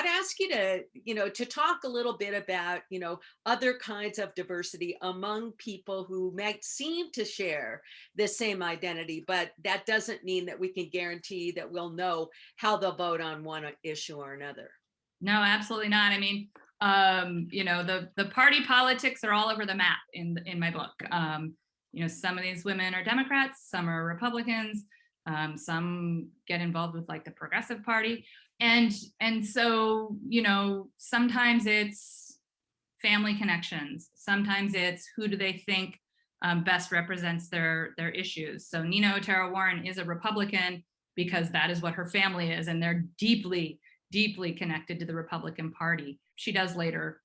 I'd ask you to, to talk a little bit about, other kinds of diversity among people who might seem to share the same identity, but that doesn't mean that we can guarantee that we'll know how they'll vote on one issue or another. No, absolutely not. I mean, the party politics are all over the map in my book. Some of these women are Democrats, some are Republicans, some get involved with like the Progressive Party, and so sometimes it's family connections, sometimes it's who do they think best represents their issues. So Nina Otero Warren is a Republican because that is what her family is, and they're deeply connected to the Republican Party. She does later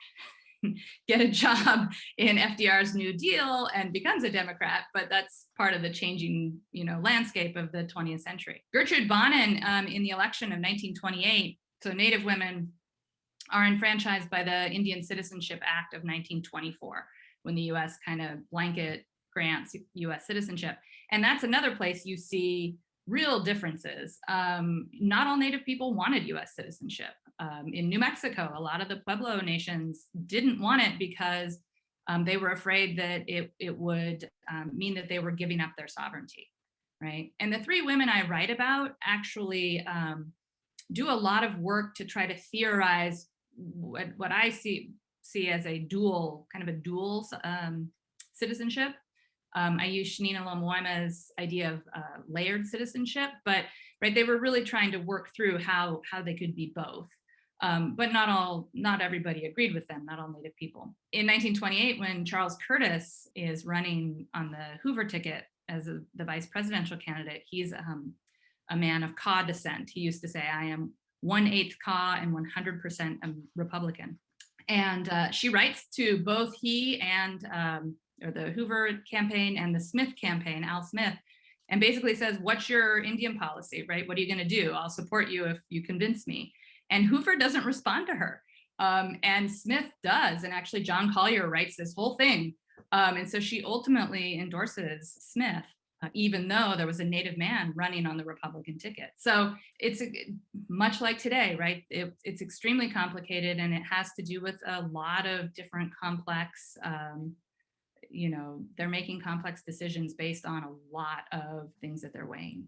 get a job in FDR's New Deal and becomes a Democrat, but that's part of the changing, landscape of the 20th century. Gertrude Bonnen in the election of 1928, so Native women are enfranchised by the Indian Citizenship Act of 1924, when the U.S. kind of blanket grants U.S. citizenship. And that's another place you see real differences. Not all Native people wanted U.S. citizenship. In New Mexico, a lot of the Pueblo nations didn't want it because they were afraid that it would mean that they were giving up their sovereignty, right? And the three women I write about actually do a lot of work to try to theorize what I see as a dual citizenship. I use Shanina Lomoima's idea of layered citizenship, but they were really trying to work through how they could be both. But not everybody agreed with them, not all Native people. In 1928, when Charles Curtis is running on the Hoover ticket as the vice presidential candidate, he's a man of Kaw descent. He used to say, I am 1/8 Kaw and 100% Republican. And she writes to both he and or the Hoover campaign and the Smith campaign, Al Smith, and basically says, what's your Indian policy, right? What are you gonna do? I'll support you if you convince me. And Hoover doesn't respond to her. And Smith does. And actually John Collier writes this whole thing. And so she ultimately endorses Smith, even though there was a Native man running on the Republican ticket. So it's much like today, right? It's extremely complicated, and it has to do with a lot of different complex, they're making complex decisions based on a lot of things that they're weighing.